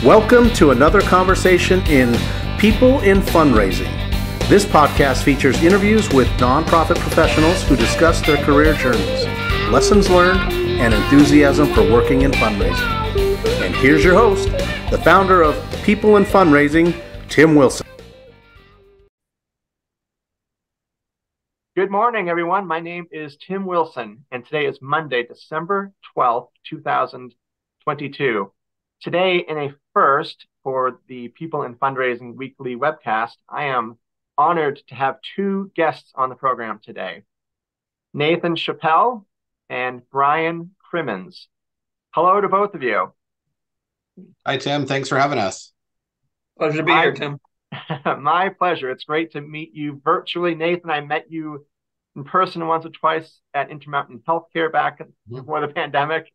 Welcome to another conversation in People in Fundraising. This podcast features interviews with nonprofit professionals who discuss their career journeys, lessons learned, and enthusiasm for working in fundraising. And here's your host, the founder of People in Fundraising, Tim Wilson. Good morning, everyone. My name is Tim Wilson, and today is Monday, December 12th, 2022. Today, in a first for the People in Fundraising weekly webcast, I am honored to have two guests on the program today, Nathan Chappell and Brian Crimmins. Hello to both of you. Hi, Tim. Thanks for having us. Pleasure to be here, Tim. My pleasure. It's great to meet you virtually. Nathan, I met you in person once or twice at Intermountain Healthcare back before the pandemic.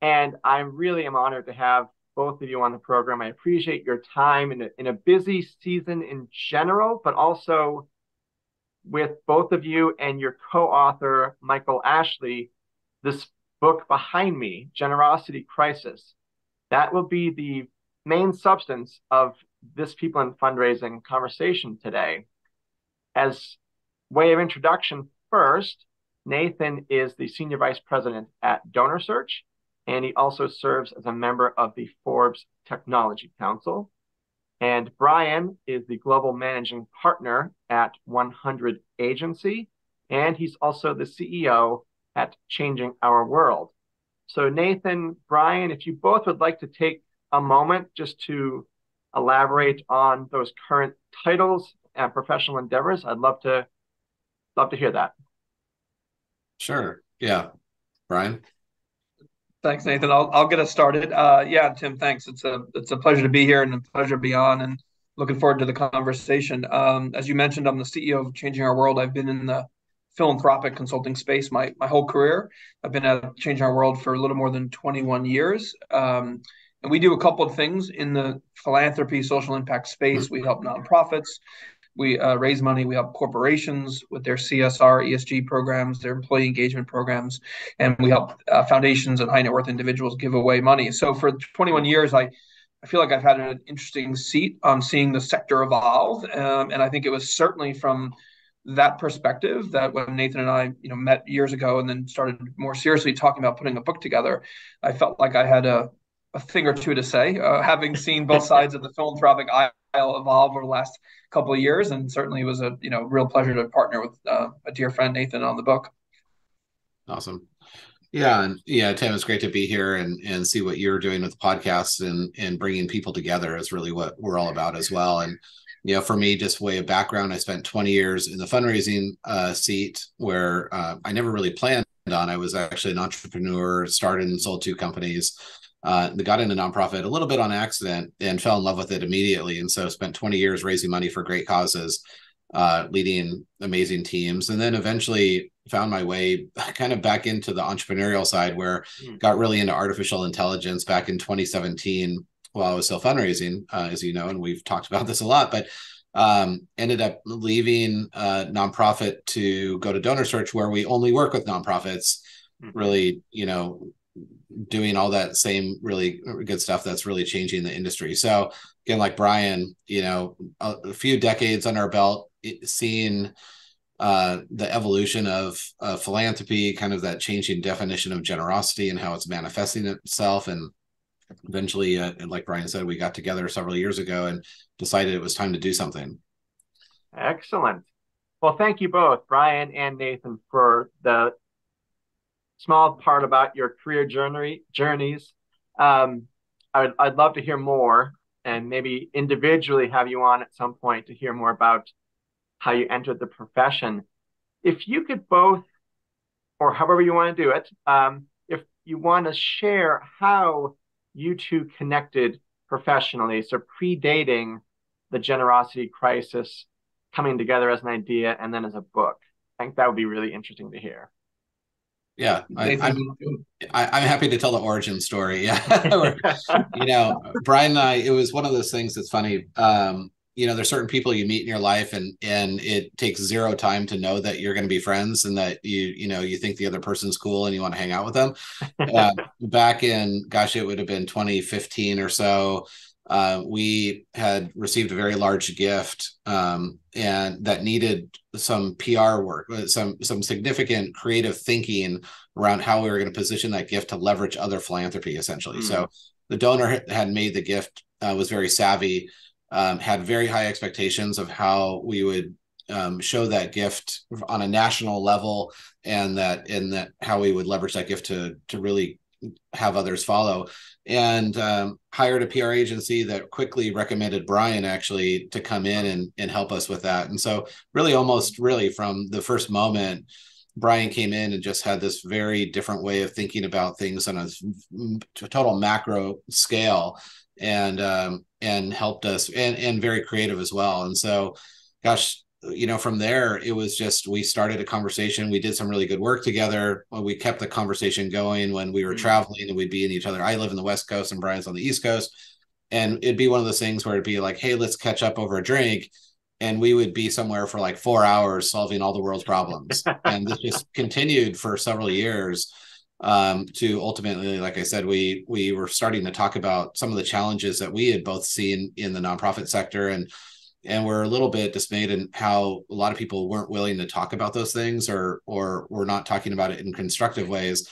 And I really am honored to have both of you on the program. I appreciate your time in a busy season in general, but also with both of you and your co-author, Michael Ashley, this book behind me, Generosity Crisis. That will be the main substance of this People in Fundraising conversation today. As way of introduction first, Nathan is the Senior Vice President at DonorSearch, and he also serves as a member of the Forbes Technology Council. And Brian is the Global Managing Partner at 100 Agency, and he's also the CEO at Changing Our World. So Nathan, Brian, if you both would like to take a moment just to elaborate on those current titles and professional endeavors, I'd love to hear that. Sure. Yeah. Brian. Thanks, Nathan. I'll get us started. Yeah, Tim, thanks. It's a pleasure to be here and a pleasure to be on, and looking forward to the conversation. As you mentioned, I'm the CEO of Changing Our World. I've been in the philanthropic consulting space my whole career. I've been at Changing Our World for a little more than 21 years. And we do a couple of things in the philanthropy, social impact space. We help nonprofits. We raise money. We help corporations with their CSR, ESG programs, their employee engagement programs, and we help foundations and high net worth individuals give away money. So for 21 years, I feel like I've had an interesting seat on seeing the sector evolve, and I think it was certainly from that perspective that when Nathan and I, met years ago and then started more seriously talking about putting a book together, I felt like I had a thing or two to say, having seen both sides of the philanthropic aisle evolve over the last couple of years, and certainly it was a real pleasure to partner with a dear friend Nathan on the book. Awesome. Yeah, and Tim, it's great to be here and see what you're doing with the podcast and bringing people together is really what we're all about as well. And for me, just way of background, I spent 20 years in the fundraising seat where I never really planned on. I was actually an entrepreneur, started and sold two companies. Got into nonprofit a little bit on accident and fell in love with it immediately. And so spent 20 years raising money for great causes, leading amazing teams, and then eventually found my way kind of back into the entrepreneurial side where got really into artificial intelligence back in 2017 while I was still fundraising, as you know, and we've talked about this a lot, but ended up leaving nonprofit to go to DonorSearch, where we only work with nonprofits, really, doing all that same really good stuff that's really changing the industry. So again, like Brian, a few decades under our belt, seeing the evolution of philanthropy, kind of that changing definition of generosity and how it's manifesting itself. And eventually, like Brian said, we got together several years ago and decided it was time to do something. Excellent. Well, thank you both, Brian and Nathan, for the small part about your career journeys. I'd love to hear more, and maybe individually have you on at some point to hear more about how you entered the profession. If you could both, or however you want to do it, if you want to share how you two connected professionally, so predating the Generosity Crisis, coming together as an idea and then as a book. I think that would be really interesting to hear. Yeah, I'm happy to tell the origin story. Yeah, Brian and I, it was one of those things that's funny. there's certain people you meet in your life, and it takes zero time to know that you're going to be friends, and that you think the other person's cool and you want to hang out with them. Back in, gosh, it would have been 2015 or so. We had received a very large gift, and that needed some PR work, some significant creative thinking around how we were going to position that gift to leverage other philanthropy, essentially. So the donor had made the gift, was very savvy, had very high expectations of how we would show that gift on a national level, and that how we would leverage that gift to really have others follow, and hired a PR agency that quickly recommended Brian actually to come in and help us with that. And so almost from the first moment, Brian came in and just had this very different way of thinking about things on a total macro scale, and helped us, and very creative as well. And so, gosh, from there, it was just, we started a conversation. We did some really good work together. We kept the conversation going when we were traveling, and we'd be in each other. I live in the West Coast and Brian's on the East Coast. And it'd be one of those things where it'd be like, hey, let's catch up over a drink. And we would be somewhere for like 4 hours solving all the world's problems. And this just continued for several years, to ultimately, like I said, we were starting to talk about some of the challenges that we had both seen in the nonprofit sector, and we're a little bit dismayed in how a lot of people weren't willing to talk about those things, or were not talking about it in constructive ways.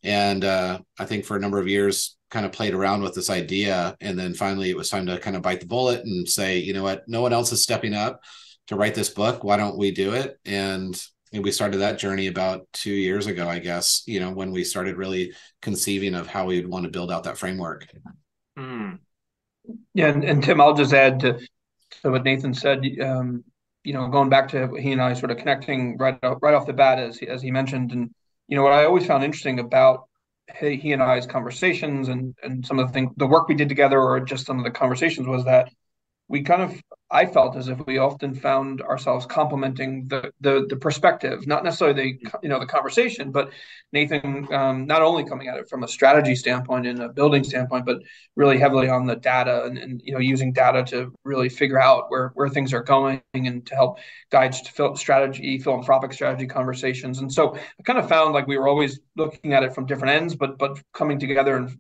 And I think for a number of years kind of played around with this idea. And then finally it was time to kind of bite the bullet and say, you know what, no one else is stepping up to write this book. Why don't we do it? And we started that journey about 2 years ago, I guess, when we started really conceiving of how we would want to build out that framework. Yeah. And Tim, I'll just add to what Nathan said, going back to he and I sort of connecting right off the bat, as he mentioned. And, what I always found interesting about he and I's conversations and some of the things, the work we did together, or just some of the conversations, was that I felt as if we often found ourselves complementing the perspective, not necessarily the conversation, but Nathan not only coming at it from a strategy standpoint and a building standpoint, but really heavily on the data and using data to really figure out where things are going, and to help guide philanthropic strategy conversations. And so I kind of found like we were always looking at it from different ends, but coming together, and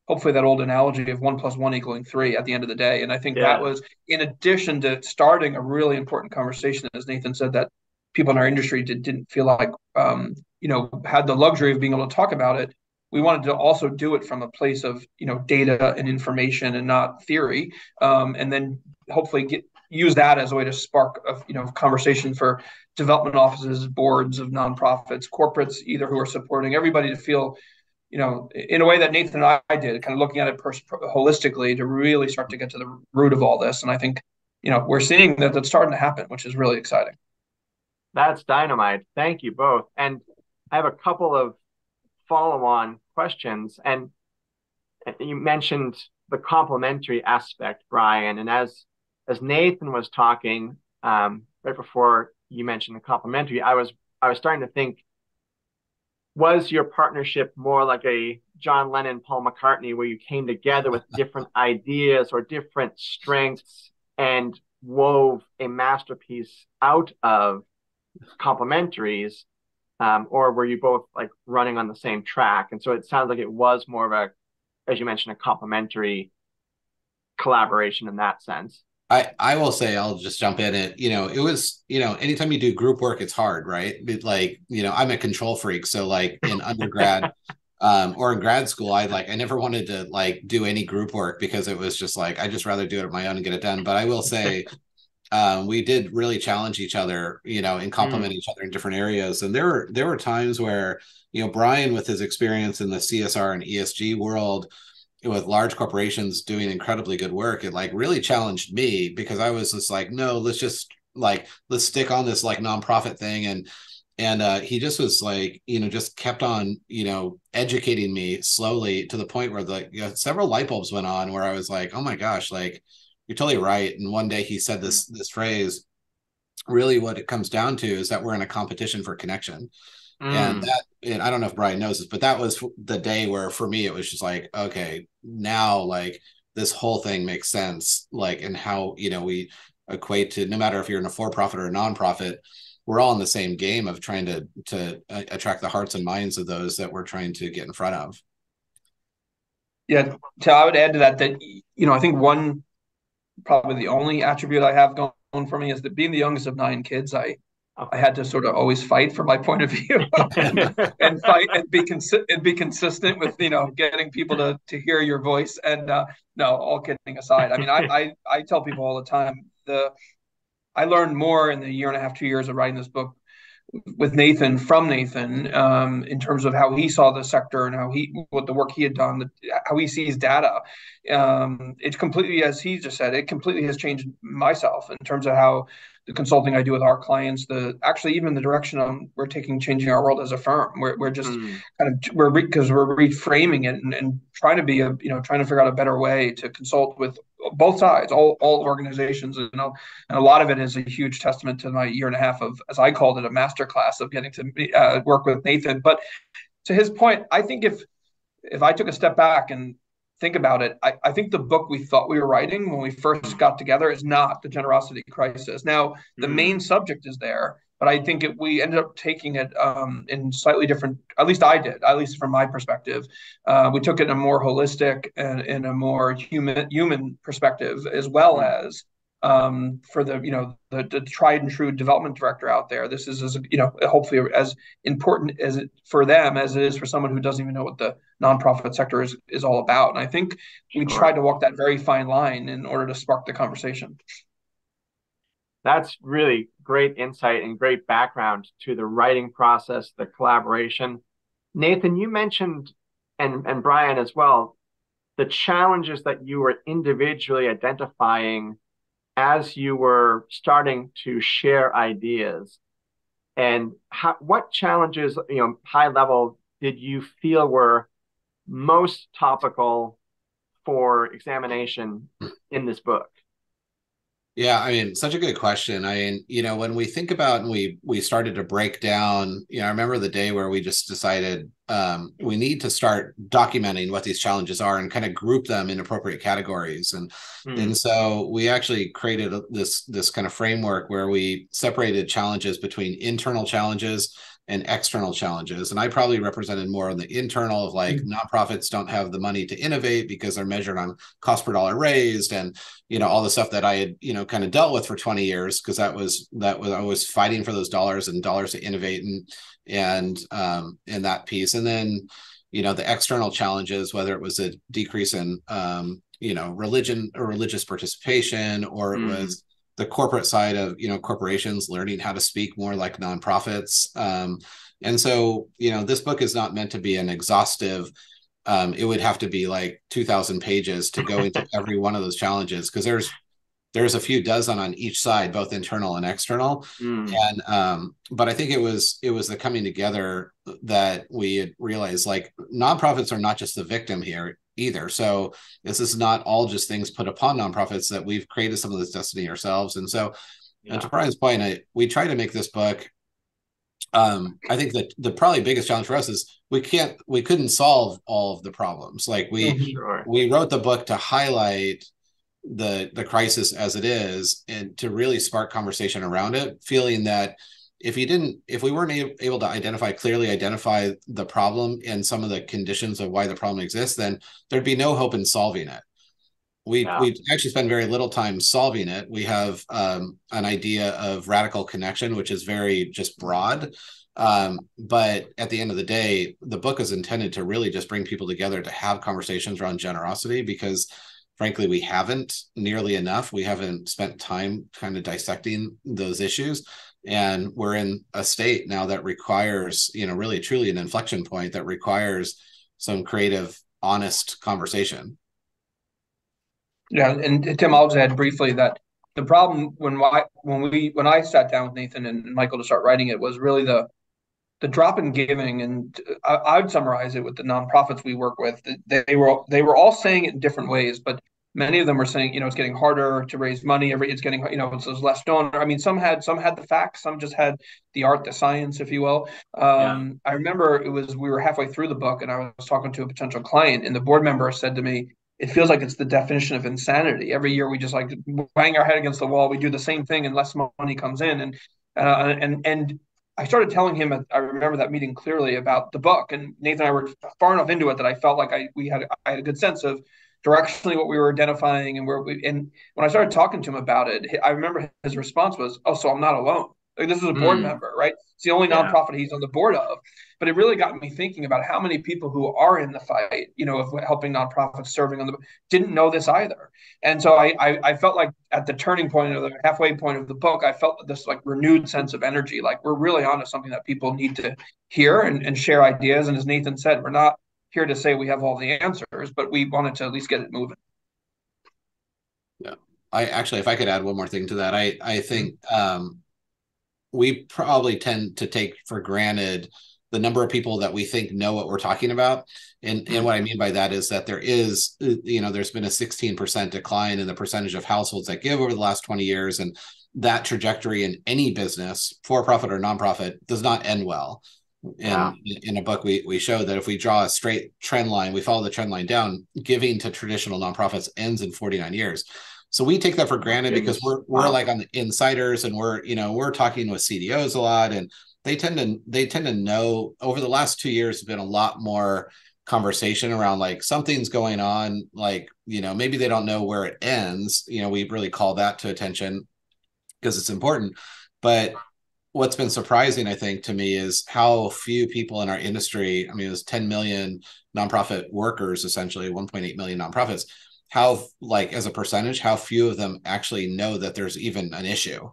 hopefully that old analogy of 1 + 1 = 3 at the end of the day. And I think that was, in addition to starting a really important conversation, as Nathan said, that people in our industry didn't feel like, had the luxury of being able to talk about it. We wanted to also do it from a place of, data and information, and not theory. And then hopefully use that as a way to spark conversation for development offices, boards of nonprofits, corporates, either who are supporting everybody, to feel, in a way that Nathan and I did, kind of looking at it holistically, to really start to get to the root of all this. And I think, we're seeing that that's starting to happen, which is really exciting. That's dynamite. Thank you both. And I have a couple of follow-on questions. And you mentioned the complementary aspect, Brian. And as Nathan was talking, right before you mentioned the complementary, I was starting to think, was your partnership more like a John Lennon, Paul McCartney, where you came together with different ideas or different strengths and wove a masterpiece out of complementaries, or were you both like running on the same track? And so it sounds like it was more of a, as you mentioned, a complementary collaboration in that sense. I will say, I'll just jump in it. It was, anytime you do group work, it's hard, right? I'm a control freak. So like in undergrad or in grad school, I never wanted to do any group work, because it was just like, I just rather do it on my own and get it done. But I will say, we did really challenge each other, and complement each other in different areas. And there were times where, Brian, with his experience in the CSR and ESG world, with large corporations doing incredibly good work, it really challenged me, because I was just like, no, let's stick on this nonprofit thing. And he just was just kept on, educating me slowly, to the point where several light bulbs went on, where I was like, oh my gosh, you're totally right. And one day he said this phrase, really what it comes down to is that we're in a competition for connection. And I don't know if Brian knows this, but that was the day where, for me, it was just like, okay, now this whole thing makes sense, and how, we equate to, no matter if you're in a for-profit or a nonprofit, we're all in the same game of trying to attract the hearts and minds of those that we're trying to get in front of. Yeah, so I would add to that I think probably the only attribute I have going for me is that being the youngest of 9 kids, I had to sort of always fight for my point of view and fight and be consistent with, getting people to hear your voice. And no, all kidding aside, I mean, I tell people all the time, I learned more in the year and a half, 2 years of writing this book with Nathan, from Nathan, in terms of how he saw the sector and what the work he had done, how he sees data. It completely, as he just said, it completely has changed myself in terms of how the consulting I do with our clients, actually even the direction we're taking, changing our world as a firm. We're just because we're reframing it and trying to be trying to figure out a better way to consult with both sides, all organizations, and a lot of it is a huge testament to my year and a half of, as I called it, a masterclass of getting to work with Nathan. But to his point, I think if I took a step back and think about it, I think the book we thought we were writing when we first got together is not the generosity crisis. Now, the main subject is there, but I think we ended up taking it in slightly different, at least I did, at least from my perspective. We took it in a more holistic and in a more human perspective, as well as for the tried and true development director out there. This is, hopefully as important as it for them as it is for someone who doesn't even know what the nonprofit sector is all about. And I think we tried to walk that very fine line in order to spark the conversation. That's really great insight and great background to the writing process, the collaboration. Nathan, you mentioned, and Brian as well, the challenges that you were individually identifying as you were starting to share ideas. And what challenges, high level, did you feel were most topical for examination in this book? Yeah, I mean, such a good question. I mean, when we think about and we started to break down, I remember the day where we just decided we need to start documenting what these challenges are and kind of group them in appropriate categories. And so we actually created this kind of framework where we separated challenges between internal challenges and external challenges. And I probably represented more on the internal of like nonprofits don't have the money to innovate because they're measured on cost per dollar raised and, all the stuff that I had, kind of dealt with for 20 years, because that was I was fighting for those dollars to innovate and that piece. And then, the external challenges, whether it was a decrease in, religion or religious participation, or it was the corporate side of, corporations learning how to speak more like nonprofits. And so, this book is not meant to be an exhaustive, it would have to be like 2,000 pages to go into every one of those challenges, because there's a few dozen on each side, both internal and external. And but I think it was the coming together that we had realized, like, nonprofits are not just the victim here either. So this is not all just things put upon nonprofits, that we've created some of this destiny ourselves. And so, and to Brian's point, we try to make this book. I think that the probably biggest challenge for us is we couldn't solve all of the problems. Like we wrote the book to highlight the crisis as it is, and to really spark conversation around it, feeling that if we weren't able to clearly identify the problem and some of the conditions of why the problem exists, then there'd be no hope in solving it. We actually spend very little time solving it. We have an idea of radical connection, which is very just broad. But at the end of the day, the book is intended to really just bring people together to have conversations around generosity, because frankly, we haven't nearly enough. We haven't spent time kind of dissecting those issues. And we're in a state now that requires, really truly an inflection point that requires some creative, honest conversation. Yeah, and Tim, I'll just add briefly that the problem when I sat down with Nathan and Michael to start writing it was really the drop in giving. And I would summarize it with the nonprofits we work with. They were all saying it in different ways, but many of them were saying, it's getting harder to raise money. It's getting, there's less donor. I mean, some had the facts, some just had the art, the science, if you will. I remember we were halfway through the book, and I was talking to a potential client, and the board member said to me, it feels like it's the definition of insanity. Every year we just like bang our head against the wall. We do the same thing and less money comes in. And I started telling him, I remember that meeting clearly, about the book, and Nathan and I were far enough into it that I felt like I had a good sense of directionally what we were identifying and and when I started talking to him about it, I remember his response was, "Oh, so I'm not alone." Like, this is a board member, right? It's the only nonprofit he's on the board of. But it really got me thinking about how many people who are in the fight, of helping nonprofits, serving on the, didn't know this either. And so I felt like at the turning point, or the halfway point of the book, I felt this like renewed sense of energy. Like, we're really onto something that people need to hear and share ideas. And as Nathan said, we're not here to say we have all the answers, but we wanted to at least get it moving. Yeah. I actually, if I could add one more thing to that, I think we probably tend to take for granted the number of people that we think know what we're talking about. And what I mean by that is that there's been a 16% decline in the percentage of households that give over the last 20 years. And that trajectory in any business, for-profit or nonprofit, does not end well. And in a book, we show that if we draw a straight trend line, we follow the trend line down, giving to traditional nonprofits ends in 49 years. So we take that for granted because we're like on the insiders, and we're talking with CDOs a lot, and they tend to know. Over the last 2 years, there's been a lot more conversation around like something's going on, like, maybe they don't know where it ends. We really call that to attention because it's important. But what's been surprising, I think, to me is how few people in our industry, I mean, it was 10 million nonprofit workers, essentially 1.8 million nonprofits, how, like, as a percentage, how few of them actually know that there's even an issue.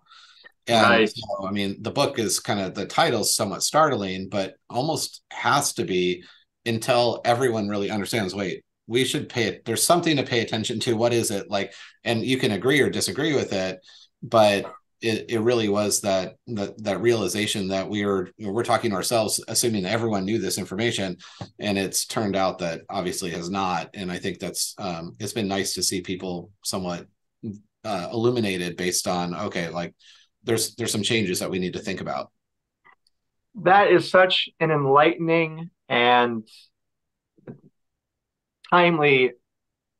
And so, I mean, the book is kind of, the title's somewhat startling, but almost has to be until everyone really understands, wait, we should there's something to pay attention to. What is it like? And you can agree or disagree with it, but it really was that realization that we're talking to ourselves, assuming that everyone knew this information, and it's turned out that obviously has not. And I think that's it's been nice to see people somewhat illuminated based on, okay, like there's some changes that we need to think about. That is such an enlightening and timely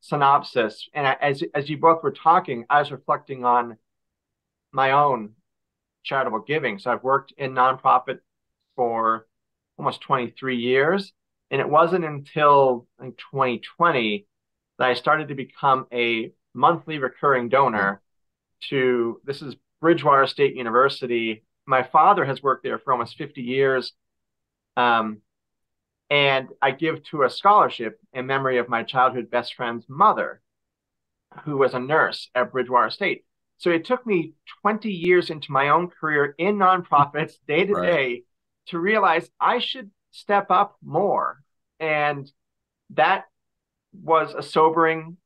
synopsis. And as you both were talking, I was reflecting on my own charitable giving. So I've worked in nonprofit for almost 23 years. And it wasn't until 2020 that I started to become a monthly recurring donor to, this is Bridgewater State University. My father has worked there for almost 50 years. And I give to a scholarship in memory of my childhood best friend's mother, who was a nurse at Bridgewater State. So it took me 20 years into my own career in nonprofits, day to day, to realize I should step up more. And that was a sobering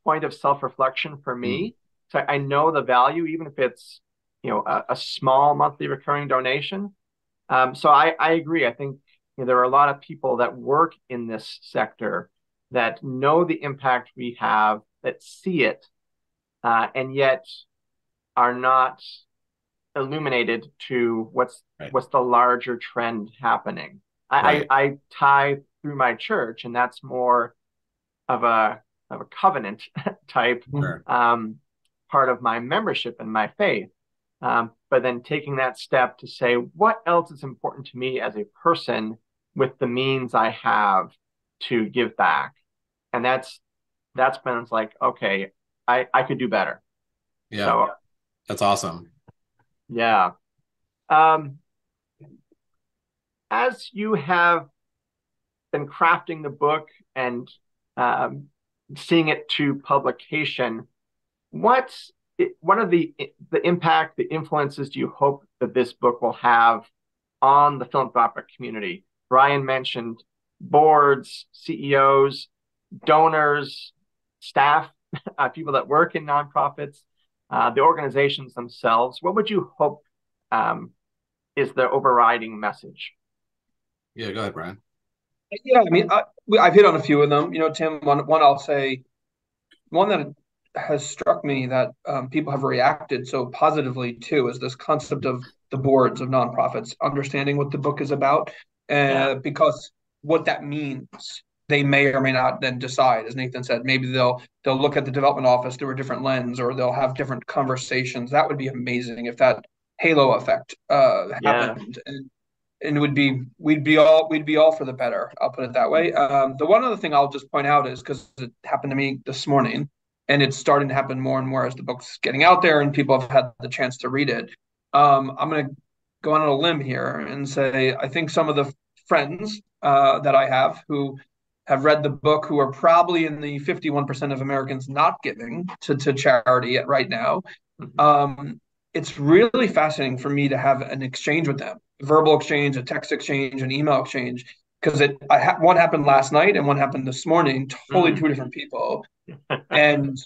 point of self-reflection for me. So I know the value, even if it's, a small monthly recurring donation. So I agree. I think there are a lot of people that work in this sector that know the impact we have, that see it, and yet are not illuminated to what's the larger trend happening. I tie through my church, and that's more of a covenant type part of my membership and my faith. But then taking that step to say, what else is important to me as a person with the means I have to give back? And that's been like, okay, I could do better. Yeah. So, that's awesome. Yeah. As you have been crafting the book and seeing it to publication, what are the impact, the influences do you hope that this book will have on the philanthropic community? Brian mentioned boards, CEOs, donors, staff, people that work in nonprofits, the organizations themselves. What would you hope is the overriding message? Yeah, go ahead, Brian. Yeah, I mean, I've hit on a few of them. Tim, one I'll say, one that has struck me that people have reacted so positively to is this concept of the boards of nonprofits, understanding what the book is about, because what that means they may or may not then decide, as Nathan said, maybe they'll look at the development office through a different lens, or they'll have different conversations. That would be amazing if that halo effect happened, and we'd be all for the better. I'll put it that way. The one other thing I'll just point out is, because it happened to me this morning, and it's starting to happen more and more as the book's getting out there and people have had the chance to read it. I'm going to go on a limb here and say I think some of the friends that I have who have read the book, who are probably in the 51% of Americans not giving to charity right now. It's really fascinating for me to have an exchange with them, verbal exchange, a text exchange, an email exchange, because one happened last night and one happened this morning, totally two different people. And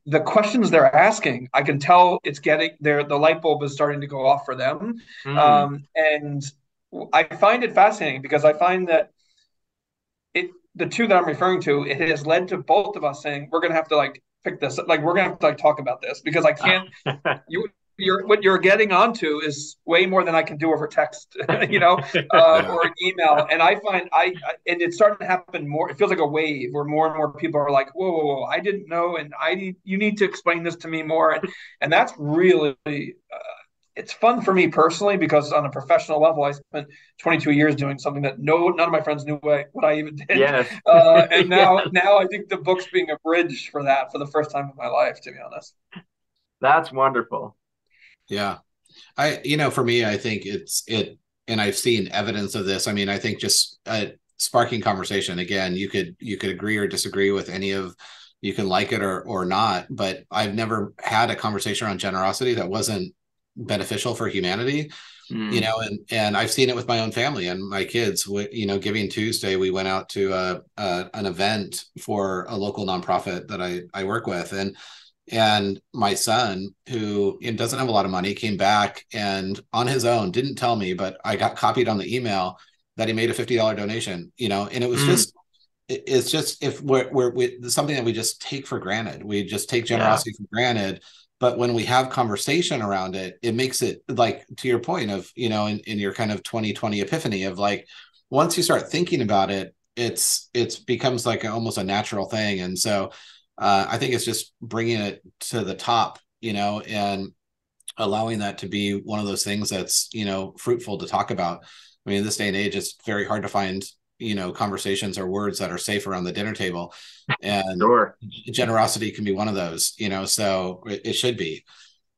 the questions they're asking, I can tell it's getting there. The light bulb is starting to go off for them. And I find it fascinating because I find that the two that I'm referring to, it has led to both of us saying, we're going to have to pick this, we're going to have to talk about this, because I can't, what you're getting onto is way more than I can do over text, or an email. And I find and it's starting to happen more. It feels like a wave where more and more people are like, whoa, I didn't know. And you need to explain this to me more. And that's really, it's fun for me personally, because on a professional level, I spent 22 years doing something that none of my friends knew what I even did. Yes. And now I think the book's being a bridge for that for the first time in my life, to be honest. That's wonderful. Yeah. For me, I think and I've seen evidence of this. I mean, I think just sparking conversation. Again, you could agree or disagree with you can like it or not, but I've never had a conversation around generosity that wasn't beneficial for humanity. And I've seen it with my own family and my kids. Giving Tuesday, we went out to an event for a local nonprofit that I work with, and my son, who doesn't have a lot of money, came back and on his own, didn't tell me, but I got copied on the email that he made a $50 donation, and it was it's just, if we're something that we just take for granted. We just take generosity for granted. But when we have conversation around it, it makes it, like, to your point of, in your kind of 2020 epiphany of, like, once you start thinking about it, it becomes like almost a natural thing. And so I think it's just bringing it to the top, and allowing that to be one of those things that's, fruitful to talk about. I mean, in this day and age, it's very hard to find, conversations or words that are safe around the dinner table. And sure. Generosity can be one of those, so it should be.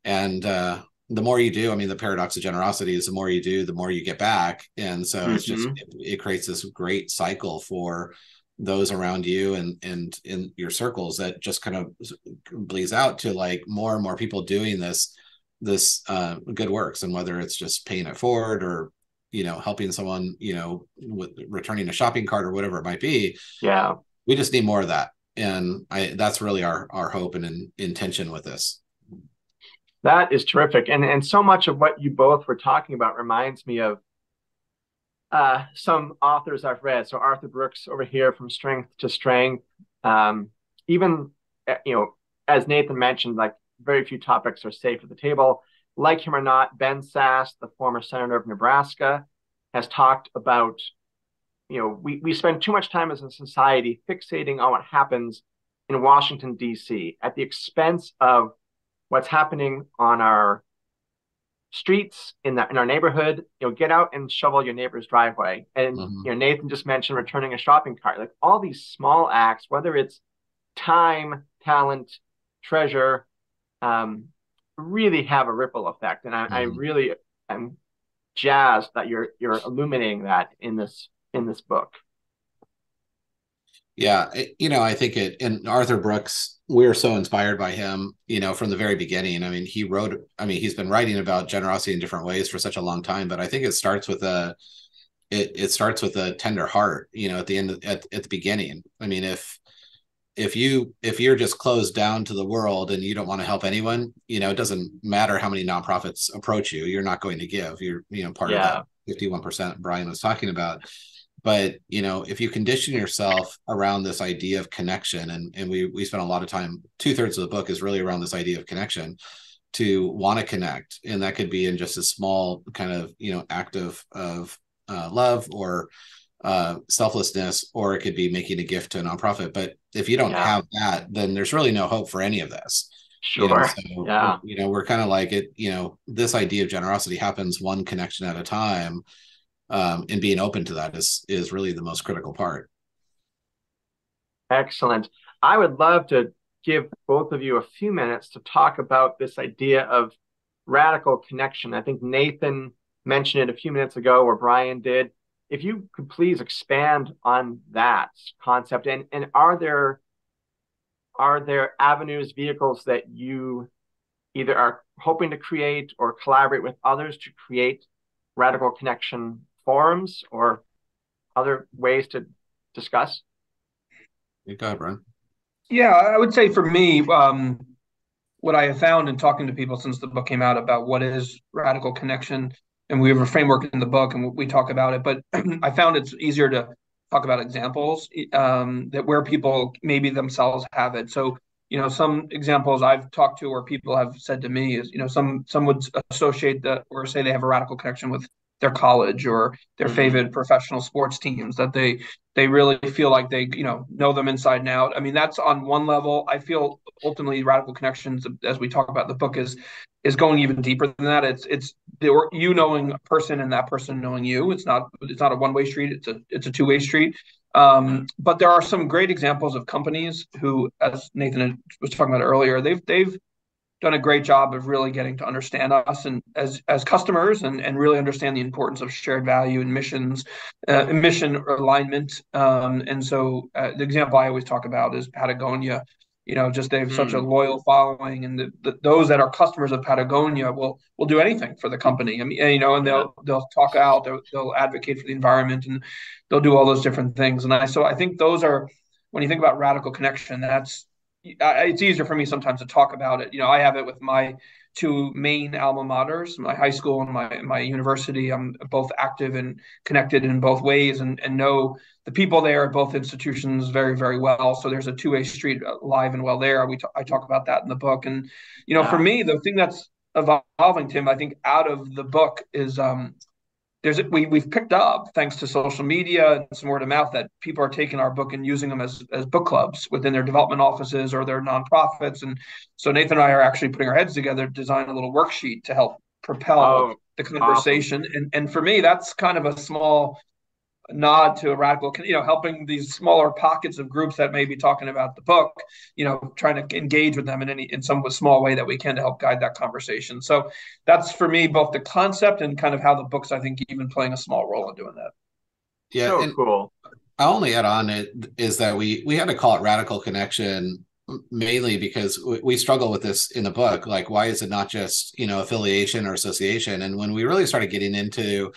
And the more you do, I mean, the paradox of generosity is the more you do, the more you get back. And so it's just, it creates this great cycle for those around you and in your circles that just kind of bleeds out to, like, more and more people doing this good works. And whether it's just paying it forward or, helping someone, with returning a shopping cart or whatever it might be. Yeah. We just need more of that. And that's really our hope and intention with this. That is terrific. And so much of what you both were talking about reminds me of some authors I've read. So Arthur Brooks over here, From Strength to Strength. Even, as Nathan mentioned, like, very few topics are safe at the table. Like him or not, Ben Sass, the former senator of Nebraska, has talked about, we spend too much time as a society fixating on what happens in Washington, D.C. at the expense of what's happening on our streets in our neighborhood. Get out and shovel your neighbor's driveway. And Nathan just mentioned returning a shopping cart. Like, all these small acts, whether it's time, talent, treasure, really have a ripple effect. And I really am jazzed that you're illuminating that in this book. Yeah, I think and Arthur Brooks, we're so inspired by him, from the very beginning. I mean, he's been writing about generosity in different ways for such a long time, but I think it starts with a tender heart, at the end, at the beginning. I mean, if you're just closed down to the world and you don't want to help anyone, it doesn't matter how many nonprofits approach you, you're not going to give. You're, part of that 51% Brian was talking about. But, if you condition yourself around this idea of connection, and we spent a lot of time, 2/3 of the book is really around this idea of connection, to want to connect. And that could be in just a small kind of, act of love, or, selflessness, or it could be making a gift to a nonprofit. But if you don't have that, then there's really no hope for any of this. Sure. So we're kind of like it, this idea of generosity happens one connection at a time. And being open to that is really the most critical part. Excellent. I would love to give both of you a few minutes to talk about this idea of radical connection. I think Nathan mentioned it a few minutes ago, or Brian did. If you could please expand on that concept, and are there avenues, vehicles that you either are hoping to create or collaborate with others to create radical connection forums or other ways to discuss? Go ahead, Brian. Yeah, I would say for me, what I have found in talking to people since the book came out about what is radical connection, and we have a framework in the book and we talk about it, but I found it's easier to talk about examples that where people maybe themselves have it. So, some examples I've talked to or people have said to me is, some would associate that or say they have a radical connection with their college or their favorite professional sports teams, that they really feel like they know them inside and out. I mean, that's on one level. I feel ultimately radical connections, as we talk about in the book, is going even deeper than that. It's you knowing a person and that person knowing you. It's not a one-way street. It's a two-way street. But there are some great examples of companies who, as Nathan was talking about earlier, they've done a great job of really getting to understand us and as customers and really understand the importance of shared value and mission alignment. And so the example I always talk about is Patagonia. Just they have such a loyal following, and those that are customers of Patagonia will do anything for the company. I mean, and they'll talk out, they'll advocate for the environment, and they'll do all those different things. And I think those are, when you think about radical connection, it's easier for me sometimes to talk about it. I have it with my two main alma maters, my high school and my university. I'm both active and connected in both ways, and know the people there at both institutions very, very well. So there's a two-way street alive and well there. I talk about that in the book. And, for me, the thing that's evolving, Tim, I think out of the book is we've picked up, thanks to social media and some word of mouth, that people are taking our book and using them as book clubs within their development offices or their nonprofits. And so Nathan and I are actually putting our heads together to design a little worksheet to help propel the conversation. Awesome. And for me, that's kind of a small nod to a radical, helping these smaller pockets of groups that may be talking about the book, trying to engage with them in some small way that we can to help guide that conversation. So that's for me both the concept and kind of how the book's, I think, even playing a small role in doing that. Yeah, so cool. I'll only add on it is that we had to call it radical connection mainly because we struggle with this in the book. Like, why is it not just affiliation or association? And when we really started getting into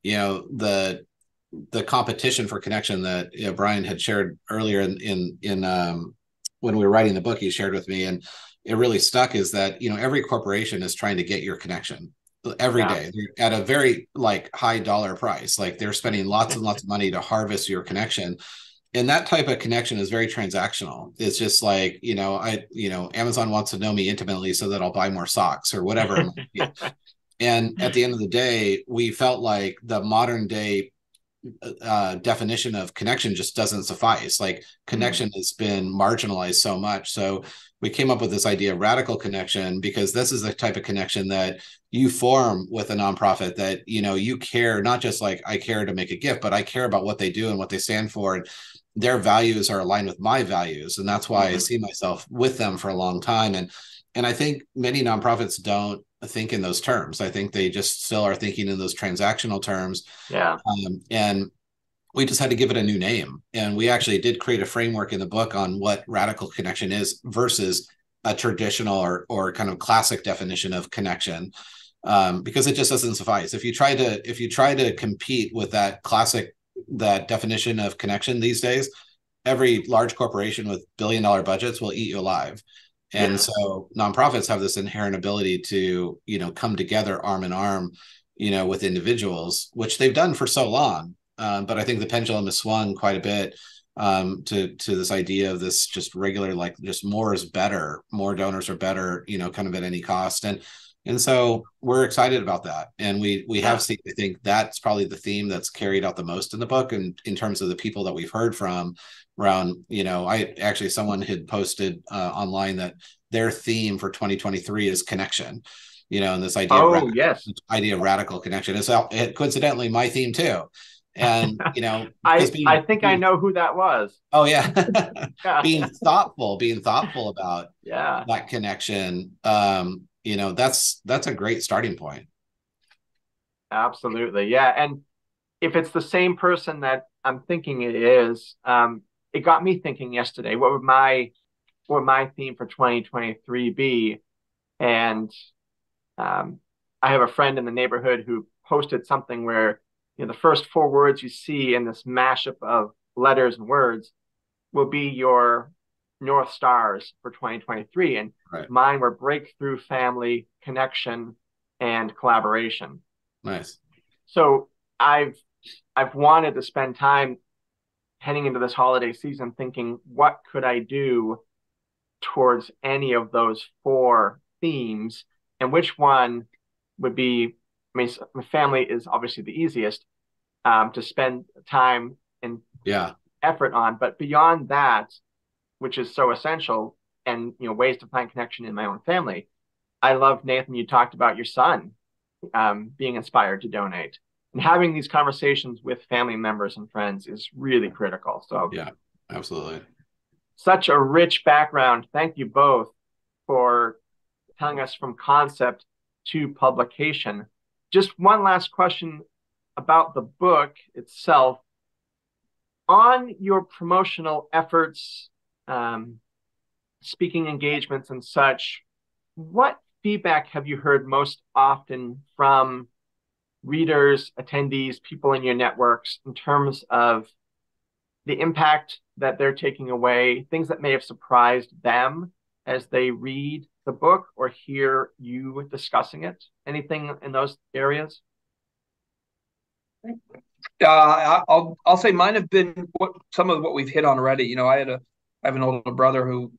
the competition for connection that Brian had shared earlier in when we were writing the book, he shared with me, and it really stuck, is that every corporation is trying to get your connection every day. They're at a very high dollar price. Like, they're spending lots and lots of money to harvest your connection. And that type of connection is very transactional. It's just like, Amazon wants to know me intimately so that I'll buy more socks or whatever it might be. And at the end of the day, we felt like the modern day definition of connection just doesn't suffice. Like, connection has been marginalized so much. So we came up with this idea of radical connection, because this is the type of connection that you form with a nonprofit that, you care, not just like I care to make a gift, but I care about what they do and what they stand for. And their values are aligned with my values. And that's why I see myself with them for a long time. And I think many nonprofits don't think in those terms. I think they just still are thinking in those transactional terms. Yeah. And we just had to give it a new name. And we actually did create a framework in the book on what radical connection is versus a traditional or kind of classic definition of connection, because it just doesn't suffice. If you try to compete with that definition of connection these days, every large corporation with billion-dollar budgets will eat you alive. And so nonprofits have this inherent ability to, come together arm in arm, with individuals, which they've done for so long. But I think the pendulum has swung quite a bit to this idea of this just regular, just more is better, more donors are better, kind of at any cost. And And so we're excited about that. And we have seen, I think that's probably the theme that's carried out the most in the book. And in terms of the people that we've heard from around, someone had posted online that their theme for 2023 is connection, and this idea of radical connection. It's coincidentally my theme too. And, I think I know who that was. Oh yeah. being thoughtful about that connection. That's a great starting point. Absolutely. Yeah. And if it's the same person that I'm thinking it is, it got me thinking yesterday, what would my theme for 2023 be? And I have a friend in the neighborhood who posted something where, the first 4 words you see in this mashup of letters and words will be your North Stars for 2023. And mine were breakthrough, family, connection, and collaboration. Nice. So I've wanted to spend time heading into this holiday season thinking, what could I do towards any of those 4 themes, and which one would be, my family is obviously the easiest to spend time and effort on. But beyond that, which is so essential, and ways to find connection in my own family, I love, Nathan, you talked about your son being inspired to donate. And having these conversations with family members and friends is really critical. So yeah, absolutely. Such a rich background. Thank you both for telling us from concept to publication. Just one last question about the book itself. On your promotional efforts, speaking engagements and such, what feedback have you heard most often from readers, attendees, people in your networks in terms of the impact that they're taking away, things that may have surprised them as they read the book or hear you discussing it? Anything in those areas? I'll say mine have been some of what we've hit on already. I have an older brother who,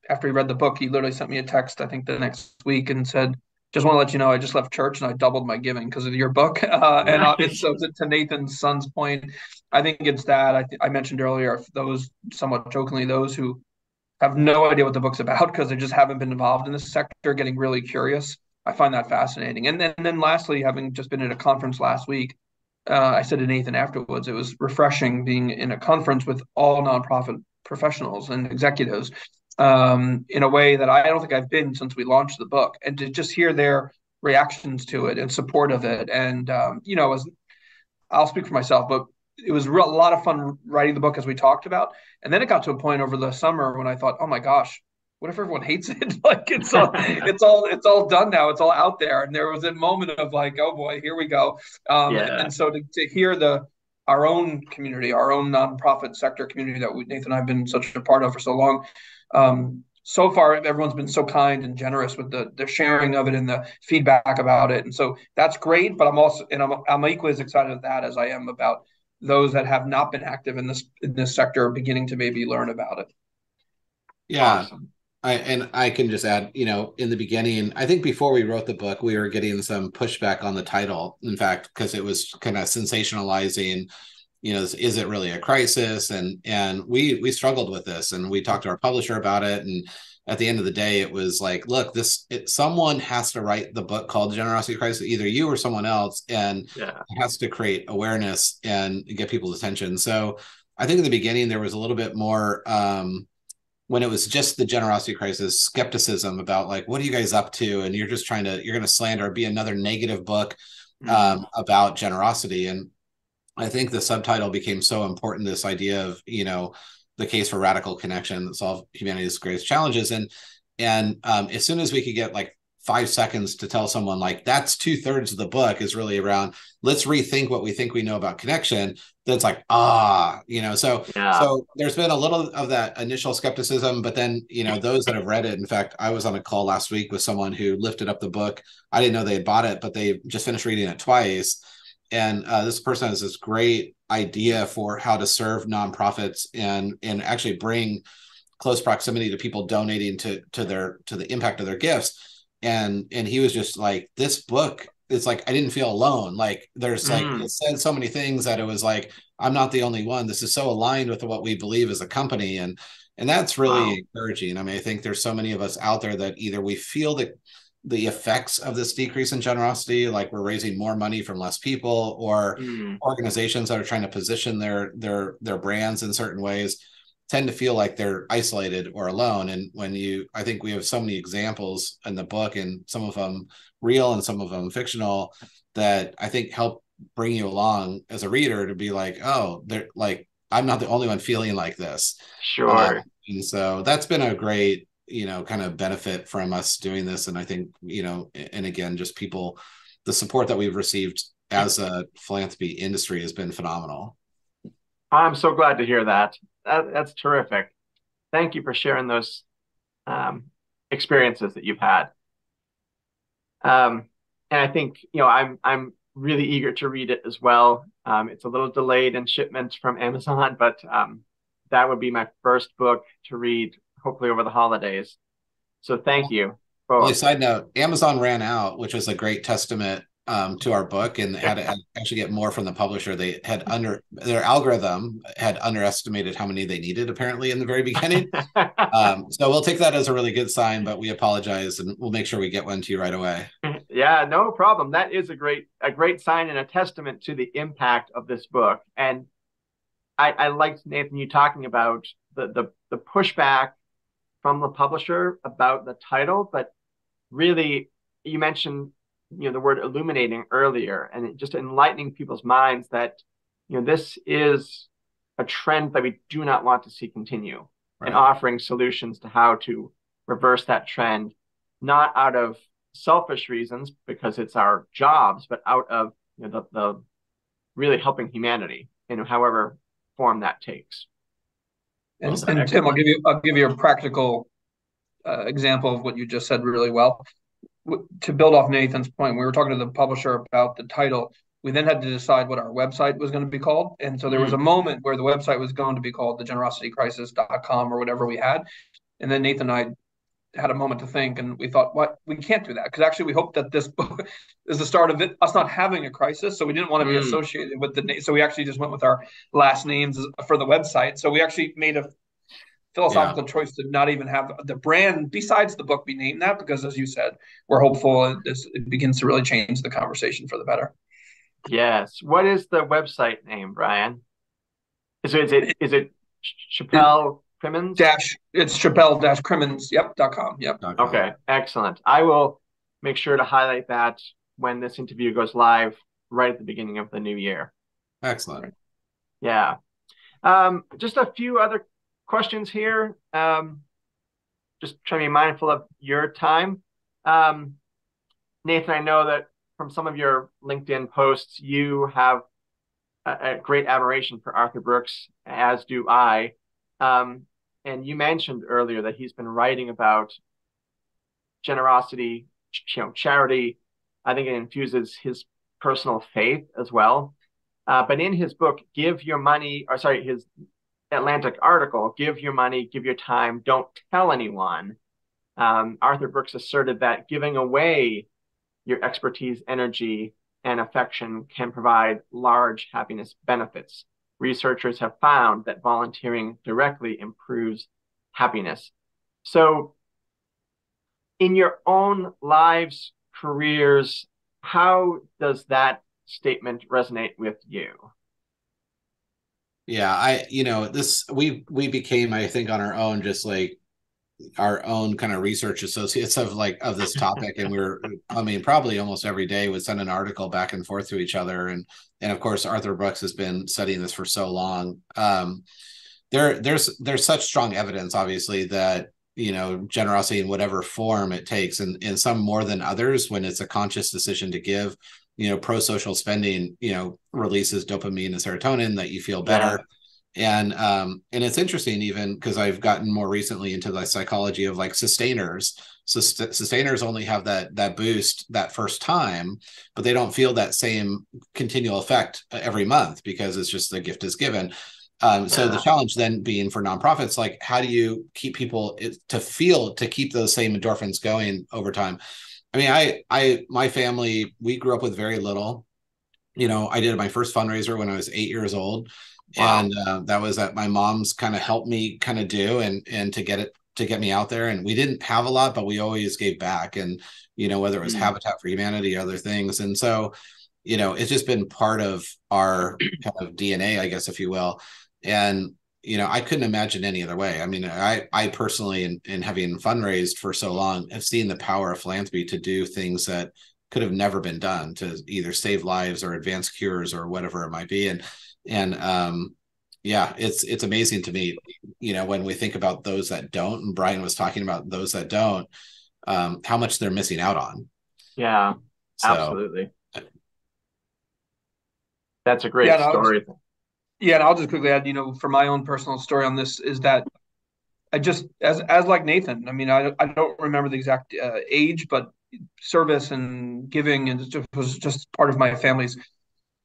after he read the book, he literally sent me a text, I think the next week, and said, just want to let you know, I just left church and I doubled my giving because of your book. And so to Nathan's son's point, I think it's that I mentioned earlier, those somewhat jokingly, those who have no idea what the book's about because they just haven't been involved in this sector, getting really curious. I find that fascinating. And then lastly, having just been at a conference last week, I said to Nathan afterwards, it was refreshing being in a conference with all nonprofit professionals and executives in a way that I don't think I've been since we launched the book, and to just hear their reactions to it and support of it. And, I'll speak for myself, but it was a lot of fun writing the book, as we talked about. And then it got to a point over the summer when I thought, oh my gosh, what if everyone hates it? Like it's all done now. It's all out there. And there was a moment of like, oh boy, here we go. And so to hear our own community, our own nonprofit sector community that Nathan and I have been such a part of for so long. So far, everyone's been so kind and generous with the sharing of it and the feedback about it. And so that's great. But I'm equally as excited about that as I am about those that have not been active in this sector beginning to maybe learn about it. Yeah. Awesome. I can just add, in the beginning, I think before we wrote the book, we were getting some pushback on the title. In fact, because it was kind of sensationalizing, is it really a crisis? And we struggled with this, and we talked to our publisher about it. And at the end of the day, it was like, look, someone has to write the book called Generosity Crisis, either you or someone else, and it has to create awareness and get people's attention. So I think in the beginning, there was a little bit more, when it was just the generosity crisis, skepticism about like, what are you guys up to? And you're going to slander, be another negative book about generosity. And I think the subtitle became so important, this idea of, the case for radical connection that solve humanity's greatest challenges. And as soon as we could get like 5 seconds to tell someone like that's 2/3 of the book is really around, let's rethink what we think we know about connection. That's like, so there's been a little of that initial skepticism, but then, those that have read it, in fact, I was on a call last week with someone who lifted up the book. I didn't know they had bought it, but they just finished reading it twice. And this person has this great idea for how to serve nonprofits and actually bring close proximity to people donating to the impact of their gifts. and he was just like, this book, it's like, I didn't feel alone. Like there's like, it said so many things that it was like, I'm not the only one. This is so aligned with what we believe as a company. And that's really encouraging. I mean, I think there's so many of us out there that either we feel that the effects of this decrease in generosity, like we're raising more money from less people, or organizations that are trying to position their brands in certain ways tend to feel like they're isolated or alone. And I think we have so many examples in the book, and some of them real and some of them fictional, that I think help bring you along as a reader to be like, oh, they're like, I'm not the only one feeling like this. Sure. And so that's been a great, kind of benefit from us doing this. And I think, and again, just people, the support that we've received as a philanthropy industry has been phenomenal. I'm so glad to hear that. That's terrific. Thank you for sharing those experiences that you've had. And I think, I'm really eager to read it as well. It's a little delayed in shipment from Amazon, but that would be my first book to read, hopefully over the holidays. So thank you. Well, side note, Amazon ran out, which was a great testament to our book, and had to actually get more from the publisher. They had their algorithm had underestimated how many they needed apparently in the very beginning. So we'll take that as a really good sign, but we apologize, and we'll make sure we get one to you right away. Yeah, no problem. That is a great sign and a testament to the impact of this book. And I liked, Nathan, you talking about the pushback from the publisher about the title, but really you mentioned the word illuminating earlier, and just enlightening people's minds that this is a trend that we do not want to see continue, right, and offering solutions to how to reverse that trend, not out of selfish reasons because it's our jobs, but out of the really helping humanity in however form that takes. And Tim, I'll give you a practical example of what you just said really well. To build off Nathan's point, we were talking to the publisher about the title. We then had to decide what our website was going to be called. And so there was a moment where the website was going to be called thegenerositycrisis.com or whatever we had. And then Nathan and I had a moment to think, and we thought, what, we can't do that, because actually we hope that this book is the start of us not having a crisis. So we didn't want to be associated with the name. So we actually just went with our last names for the website. So we actually made a philosophical choice to not even have the brand besides the book be named that, because as you said, we're hopeful it begins to really change the conversation for the better. Yes. What is the website name, Brian? Is it Chappell Crimmins? It's Chappell-Crimmins, .com. Yep. Okay, excellent. I will make sure to highlight that when this interview goes live right at the beginning of the new year. Excellent. Yeah. Just a few other questions here. Just trying to be mindful of your time. Nathan, I know that from some of your LinkedIn posts, you have a great admiration for Arthur Brooks, as do I. And you mentioned earlier that he's been writing about generosity, charity. I think it infuses his personal faith as well. But in his book, his Atlantic article, Give Your Money, Give Your Time, Don't Tell Anyone, Arthur Brooks asserted that giving away your expertise, energy, and affection can provide large happiness benefits. Researchers have found that volunteering directly improves happiness. So in your own lives, careers, how does that statement resonate with you? Yeah, we became, I think, on our own, just like our own kind of research associates of this topic. And probably almost every day would send an article back and forth to each other. And of course, Arthur Brooks has been studying this for so long. There's such strong evidence, obviously, that, generosity in whatever form it takes, and some more than others, when it's a conscious decision to give, pro-social spending, releases dopamine and serotonin that you feel better. Yeah. And it's interesting, even because I've gotten more recently into the psychology of sustainers. So sustainers only have that boost that first time, but they don't feel that same continual effect every month, because it's just the gift is given. So the challenge then being for nonprofits, how do you keep people to keep those same endorphins going over time? I mean, my family, we grew up with very little. I did my first fundraiser when I was 8 years old. Wow. And that was that my mom's kind of helped me kind of do and to get me out there. And we didn't have a lot, but we always gave back. And whether it was Habitat for Humanity, other things. And so it's just been part of our kind of DNA, I guess, if you will. And I couldn't imagine any other way. I mean, I personally, in having fundraised for so long, have seen the power of philanthropy to do things that could have never been done, to either save lives or advance cures or whatever it might be. And yeah, it's amazing to me, when we think about those that don't, and Brian was talking about those that don't, how much they're missing out on. Yeah, So, absolutely. That's a great story. Yeah, and I'll just quickly add, for my own personal story on this is that I just, as like Nathan, I mean, I don't remember the exact age, but service and giving and just was just part of my family's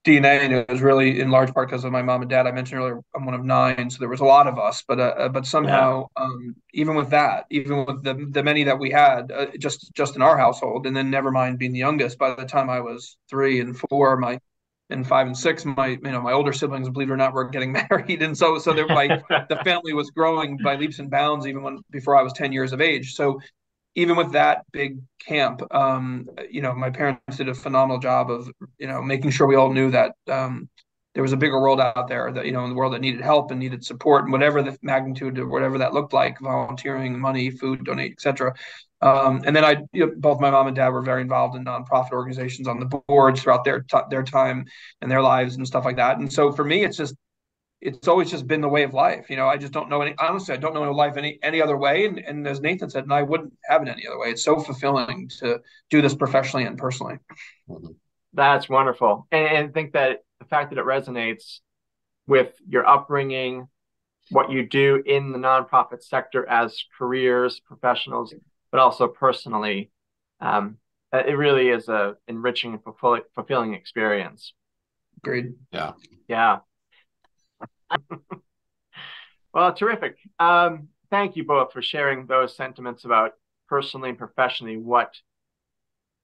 DNA, and it was really in large part because of my mom and dad. I mentioned earlier, I'm one of 9, so there was a lot of us, but somehow, even with that, even with the many that we had, just in our household, and then never mind being the youngest. By the time I was 3 and 4, and 5 and 6, my older siblings, believe it or not, were getting married, and so the family was growing by leaps and bounds even before I was 10 years of age. So even with that big camp, my parents did a phenomenal job of making sure we all knew that there was a bigger world out there, that in the world that needed help and needed support, and whatever the magnitude of whatever that looked like, volunteering, money, food, donate, etc. And then both my mom and dad were very involved in nonprofit organizations on the boards throughout their time and their lives and stuff like that. And so for me, it's always just been the way of life. I just don't know honestly, I don't know life any other way. And as Nathan said, and I wouldn't have it any other way. It's so fulfilling to do this professionally and personally. That's wonderful. And I think that the fact that it resonates with your upbringing, what you do in the nonprofit sector as careers, professionals, but also personally, it really is a enriching and fulfilling experience. Agreed. Yeah. Yeah. Well, terrific. Thank you both for sharing those sentiments about personally and professionally what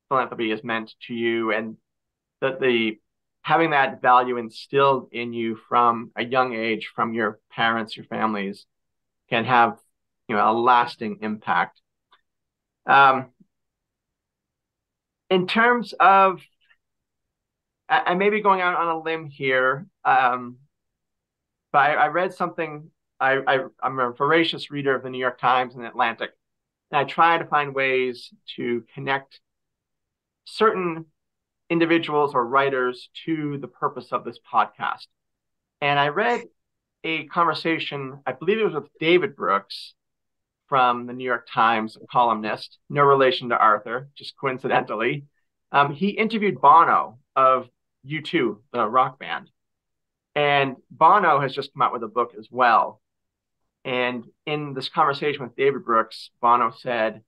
philanthropy has meant to you, and that having that value instilled in you from a young age, from your parents, your families, can have a lasting impact. In terms of, I may be going out on a limb here, but I read something. I'm a voracious reader of the New York Times and Atlantic, and I try to find ways to connect certain individuals or writers to the purpose of this podcast. And I read a conversation, I believe it was with David Brooks from the New York Times, a columnist, no relation to Arthur, just coincidentally. He interviewed Bono of U2, the rock band. And Bono has just come out with a book as well. And in this conversation with David Brooks, Bono said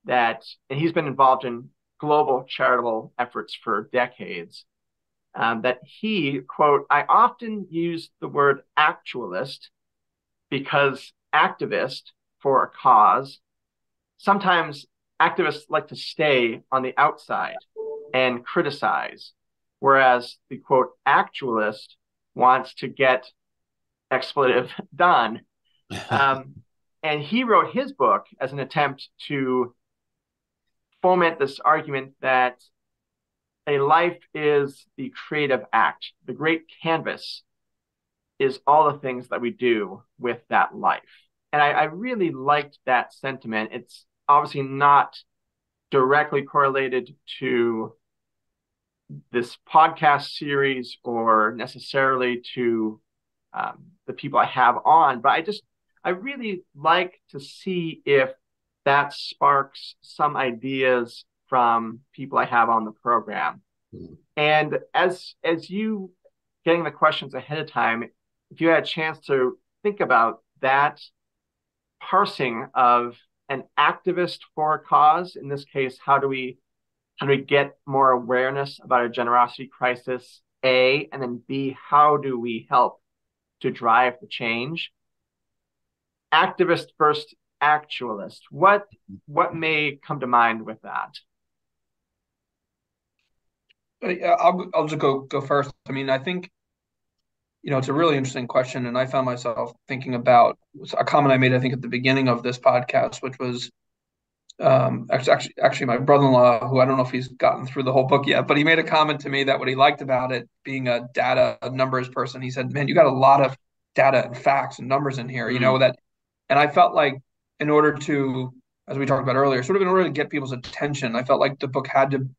that, and he's been involved in global charitable efforts for decades, that he, quote, "I often use the word actualist because activist for a cause, sometimes activists like to stay on the outside and criticize, whereas the, quote, actualist wants to get expletive done." And he wrote his book as an attempt to foment this argument that a life is the creative act. The great canvas is all the things that we do with that life. And I really liked that sentiment. It's obviously not directly correlated to this podcast series or necessarily to the people I have on, but I really like to see if that sparks some ideas from people I have on the program. And as you getting the questions ahead of time, if you had a chance to think about that parsing of an activist for a cause, in this case, how do we get more awareness about a generosity crisis, A, and then B, how do we help to drive the change? Activist versus actualist. What may come to mind with that? I'll just go first. I mean, I think, it's a really interesting question, and I found myself thinking about a comment I made, I think, at the beginning of this podcast, which was actually my brother-in-law, who I don't know if he's gotten through the whole book yet, but he made a comment to me that what he liked about it, being a data numbers person, he said, "Man, you got a lot of data and facts and numbers in here." That, and I felt like in order to, as we talked about earlier, sort of in order to get people's attention, I felt like the book had to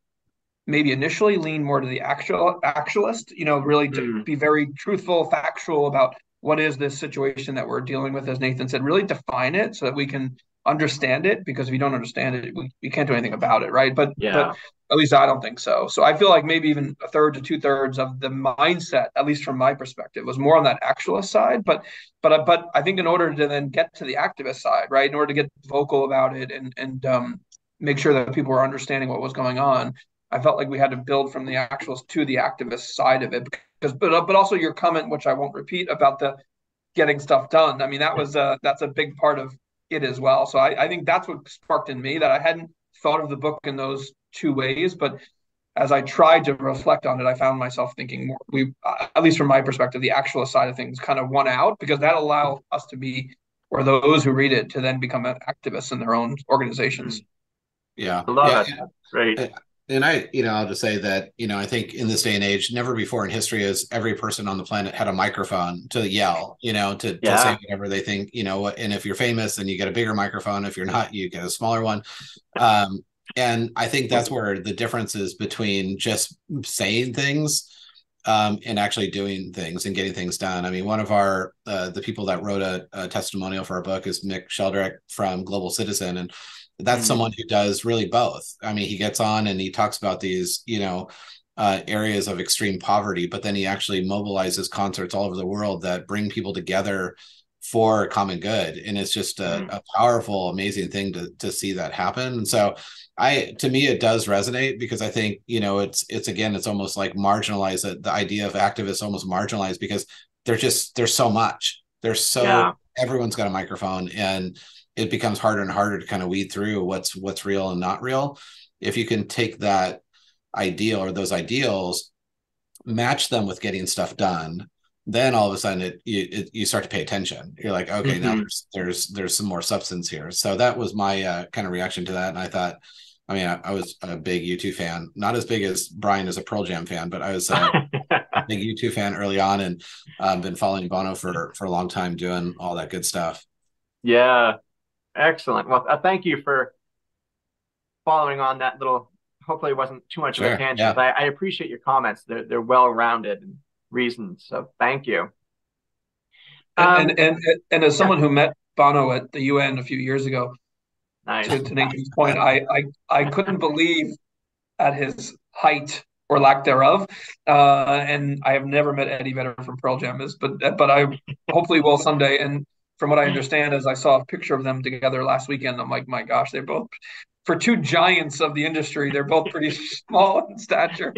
maybe initially lean more to the actualist, really to be very truthful, factual about what is this situation that we're dealing with, as Nathan said, really define it so that we can understand it, because if you don't understand it, we can't do anything about it, right? But at least I don't think so. So I feel like maybe even a third to two-thirds of the mindset, at least from my perspective, was more on that actualist side. But I think in order to then get to the activist side, right, in order to get vocal about it and make sure that people were understanding what was going on, I felt like we had to build from the actuals to the activist side of it. But also your comment, which I won't repeat, about the getting stuff done. I mean, that's a big part of it as well. So I think that's what sparked in me, that I hadn't thought of the book in those two ways. But as I tried to reflect on it, I found myself thinking more, at least from my perspective, the actual side of things kind of won out, because that allowed us to be, or those who read it, to then become activists in their own organizations. Yeah. I love it. Great. And I'll just say that, I think in this day and age, never before in history has every person on the planet had a microphone to yell, to say whatever they think, and if you're famous, then you get a bigger microphone. If you're not, you get a smaller one. And I think that's where the difference is between just saying things and actually doing things and getting things done. I mean, one of the people that wrote a testimonial for our book is Mick Sheldrick from Global Citizen. And that's someone who does really both. I mean, he gets on and he talks about these, areas of extreme poverty, but then he actually mobilizes concerts all over the world that bring people together for common good. And it's just a powerful, amazing thing to see that happen. And so to me, it does resonate, because I think, it's almost like marginalized. The idea of activists almost marginalized, because there's so much, everyone's got a microphone, and it becomes harder and harder to kind of weed through what's real and not real. If you can take that ideal or those ideals, match them with getting stuff done, then all of a sudden you start to pay attention. You're like, okay, now there's some more substance here. So that was my kind of reaction to that. And I thought, I was a big U2 fan, not as big as Brian is a Pearl Jam fan, but I was a big U2 fan early on, and been following Bono for a long time, doing all that good stuff. Yeah. Excellent. Well, thank you for following on that little, hopefully it wasn't too much of a tangent. Yeah. I appreciate your comments. They're well-rounded and reasoned. So thank you. And as someone who met Bono at the UN a few years ago, nice. to Nathan's point, I couldn't believe at his height or lack thereof. And I have never met Eddie Vedder from Pearl Jam, but I hopefully will someday. And from what I understand, as I saw a picture of them together last weekend, I'm like, my gosh, they're both, for two giants of the industry, they're both pretty small in stature.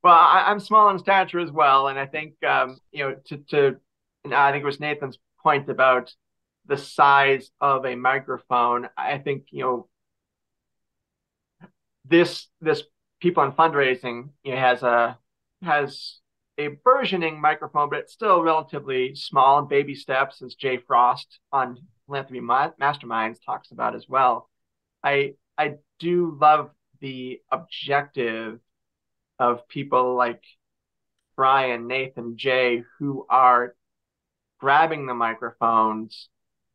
Well, I'm small in stature as well. And I think, and I think it was Nathan's point about the size of a microphone. I think, this People in Fundraising has a burgeoning microphone, but it's still relatively small, and baby steps, as Jay Frost on Philanthropy Masterminds talks about as well. I do love the objective of people like Brian, Nathan, Jay, who are grabbing the microphones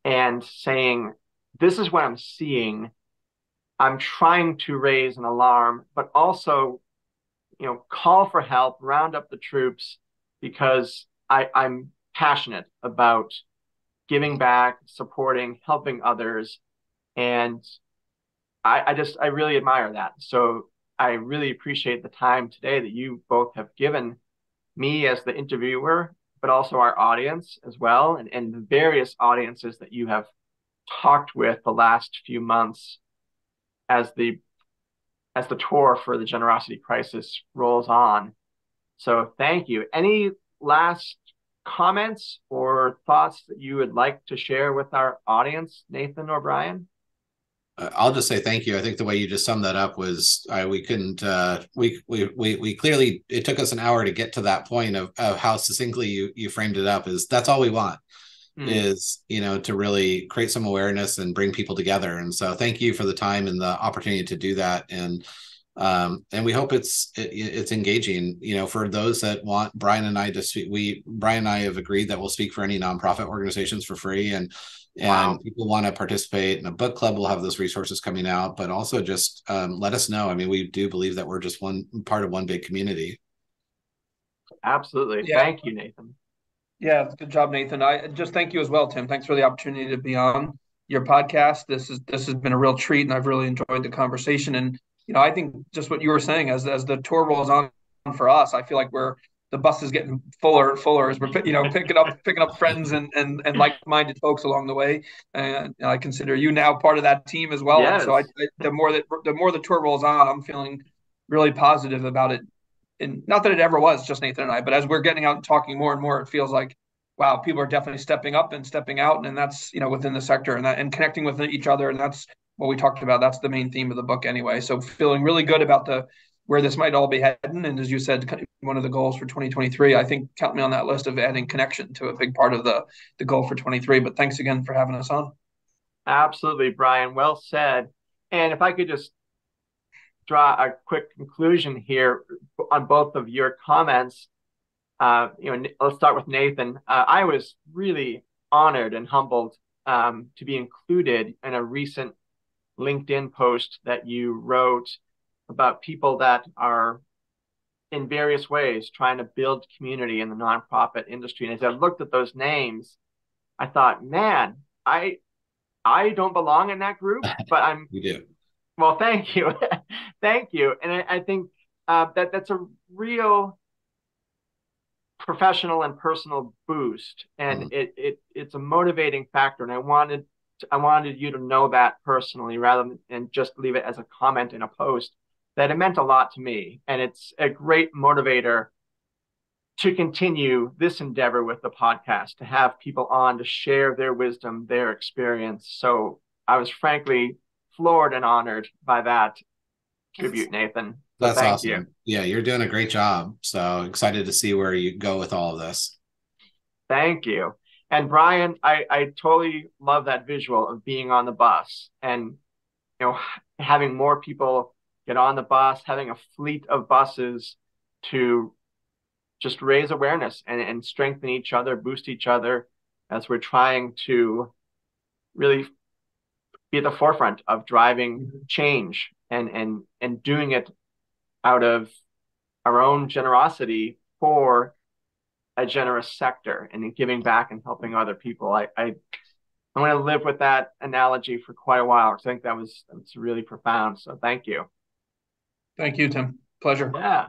and saying, this is what I'm seeing. I'm trying to raise an alarm, but also, call for help, round up the troops, because I'm passionate about giving back, supporting, helping others. And I really admire that. So I really appreciate the time today that you both have given me as the interviewer, but also our audience as well, and the various audiences that you have talked with the last few months as the tour for the generosity crisis rolls on. So thank you. Any last comments or thoughts that you would like to share with our audience, Nathan or Brian? I'll just say thank you. I think the way you just summed that up was we couldn't we clearly, it took us an hour to get to that point of how succinctly you framed it up. Is that's all we want is, to really create some awareness and bring people together. And so thank you for the time and the opportunity to do that. And we hope it's engaging, for those that want Brian and I to speak. Brian and I have agreed that we'll speak for any nonprofit organizations for free. And Wow. people want to participate in a book club, we'll have those resources coming out, but also just let us know. I mean, we do believe that we're just one part of one big community. Absolutely. Yeah. Thank you, Nathan. Yeah, good job, Nathan. I just thank you as well, Tim. Thanks for the opportunity to be on your podcast. This has been a real treat, and I've really enjoyed the conversation. And I think just what you were saying, as the tour rolls on for us, I feel like the bus is getting fuller and fuller as we're picking up friends and like-minded folks along the way. And I consider you now part of that team as well. Yes. And so the more the tour rolls on, I'm feeling really positive about it. And not that it ever was just Nathan and I, but as we're getting out and talking more and more, it feels like, wow, people are definitely stepping up and stepping out, and that's within the sector and connecting with each other, and that's what we talked about. That's the main theme of the book anyway. So feeling really good about where this might all be heading, and as you said, one of the goals for 2023. I think count me on that list of adding connection to a big part of the goal for 23. But thanks again for having us on. Absolutely, Brian. Well said. And if I could just draw a quick conclusion here on both of your comments. Let's start with Nathan. I was really honored and humbled to be included in a recent LinkedIn post that you wrote about people that are in various ways trying to build community in the nonprofit industry. And as I looked at those names, I thought, man, I don't belong in that group, but I'm. You do. Well, thank you. Thank you. And I think that's a real professional and personal boost. And it's a motivating factor. And I wanted you to know that personally rather than just leave it as a comment in a post, that it meant a lot to me. And it's a great motivator to continue this endeavor with the podcast, to have people on to share their wisdom, their experience. So I was frankly floored and honored by that tribute, Nathan. So That's thank awesome. you. Yeah, you're doing a great job. So excited to see where you go with all of this. Thank you. And Brian, I totally love that visual of being on the bus and having more people get on the bus, having a fleet of buses to just raise awareness and strengthen each other, boost each other as we're trying to really be at the forefront of driving change and doing it out of our own generosity for a generous sector and giving back and helping other people. I'm going to live with that analogy for quite a while. I think that's really profound. So thank you. Thank you, Tim. Pleasure. Yeah.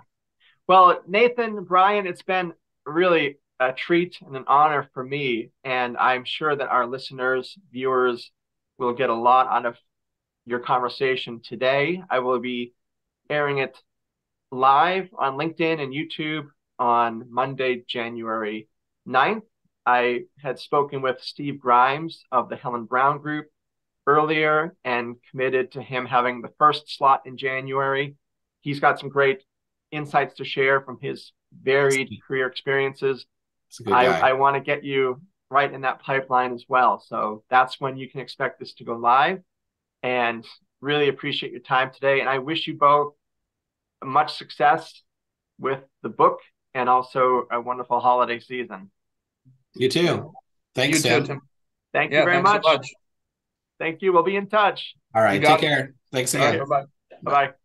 Well, Nathan, Brian, it's been really a treat and an honor for me. And I'm sure that our listeners, viewers, will get a lot out of your conversation today. I will be airing it live on LinkedIn and YouTube on Monday, January 9th. I had spoken with Steve Grimes of the Helen Brown Group earlier and committed to him having the first slot in January. He's got some great insights to share from his varied career experiences. I want to get you right in that pipeline as well. So that's when you can expect this to go live, and really appreciate your time today. And I wish you both much success with the book and also a wonderful holiday season. You too. Thanks, Tim. Thank you very much. So much. Thank you. We'll be in touch. All right. Take care. Thanks again. Bye-bye. Bye-bye.